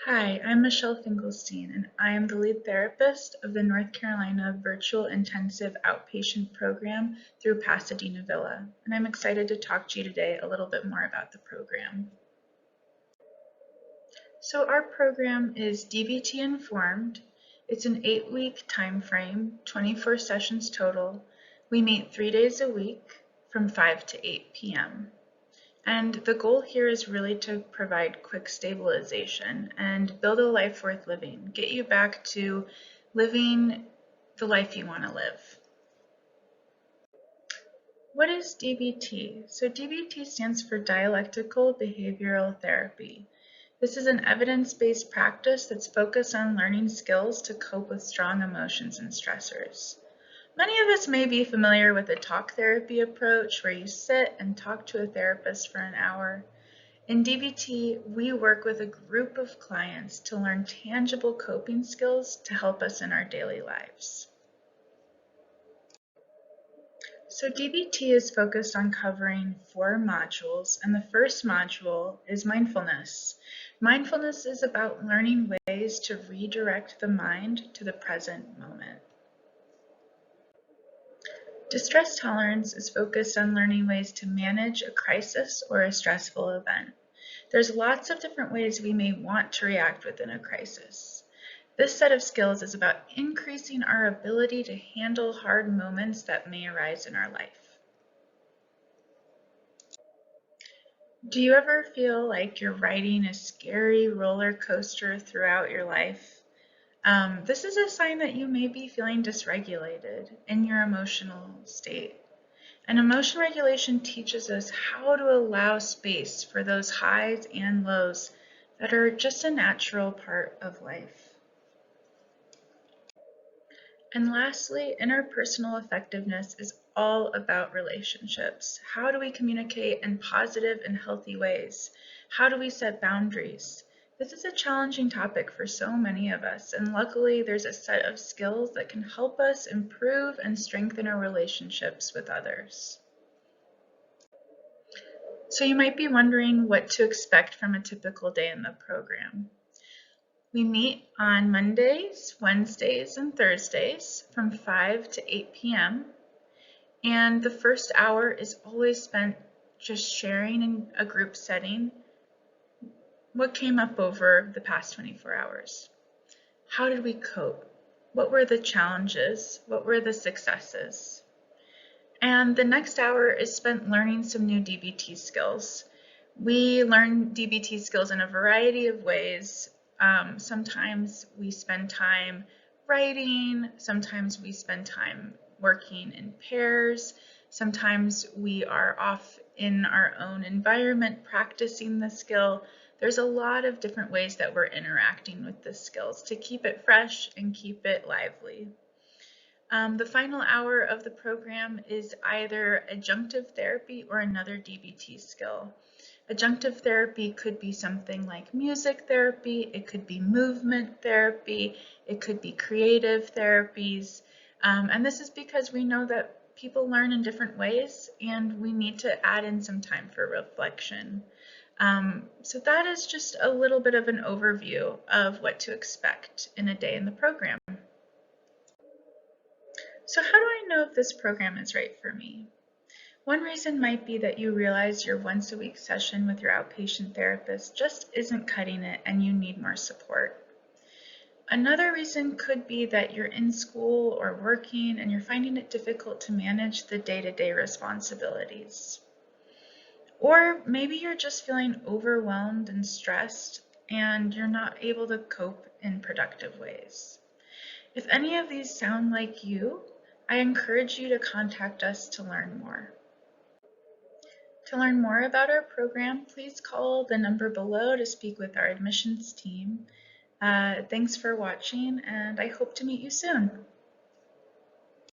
Hi, I'm Michelle Finkelstein, and I am the lead therapist of the North Carolina Virtual Intensive Outpatient Program through Pasadena Villa, and I'm excited to talk to you today a little bit more about the program. So our program is DBT informed. It's an 8-week time frame, 24 sessions total. We meet 3 days a week from 5 to 8 p.m. And the goal here is really to provide quick stabilization and build a life worth living, get you back to living the life you want to live. What is DBT? So DBT stands for Dialectical Behavioral Therapy. This is an evidence-based practice that's focused on learning skills to cope with strong emotions and stressors. Many of us may be familiar with a talk therapy approach where you sit and talk to a therapist for an hour. In DBT, we work with a group of clients to learn tangible coping skills to help us in our daily lives. So DBT is focused on covering 4 modules, and the first module is mindfulness. Mindfulness is about learning ways to redirect the mind to the present moment. Distress tolerance is focused on learning ways to manage a crisis or a stressful event. There's lots of different ways we may want to react within a crisis. This set of skills is about increasing our ability to handle hard moments that may arise in our life. Do you ever feel like you're riding a scary roller coaster throughout your life? This is a sign that you may be feeling dysregulated in your emotional state. And emotion regulation teaches us how to allow space for those highs and lows that are just a natural part of life. And lastly, interpersonal effectiveness is all about relationships. How do we communicate in positive and healthy ways? How do we set boundaries? This is a challenging topic for so many of us, and luckily there's a set of skills that can help us improve and strengthen our relationships with others. So you might be wondering what to expect from a typical day in the program. We meet on Mondays, Wednesdays, and Thursdays from 5 to 8 p.m. And the first hour is always spent just sharing in a group setting what came up over the past 24 hours. How did we cope? What were the challenges? What were the successes? And the next hour is spent learning some new DBT skills. We learn DBT skills in a variety of ways. Sometimes we spend time writing, sometimes we spend time working in pairs, sometimes we are off in our own environment practicing the skill. There's a lot of different ways that we're interacting with the skills to keep it fresh and keep it lively. The final hour of the program is either adjunctive therapy or another DBT skill. Adjunctive therapy could be something like music therapy, it could be movement therapy, it could be creative therapies, and this is because we know that people learn in different ways and we need to add in some time for reflection. So that is just a little bit of an overview of what to expect in a day in the program. So how do I know if this program is right for me? One reason might be that you realize your once-a-week session with your outpatient therapist just isn't cutting it and you need more support. Another reason could be that you're in school or working and you're finding it difficult to manage the day-to-day responsibilities. Or maybe you're just feeling overwhelmed and stressed and you're not able to cope in productive ways. If any of these sound like you, I encourage you to contact us to learn more. To learn more about our program, please call the number below to speak with our admissions team. Thanks for watching, and I hope to meet you soon.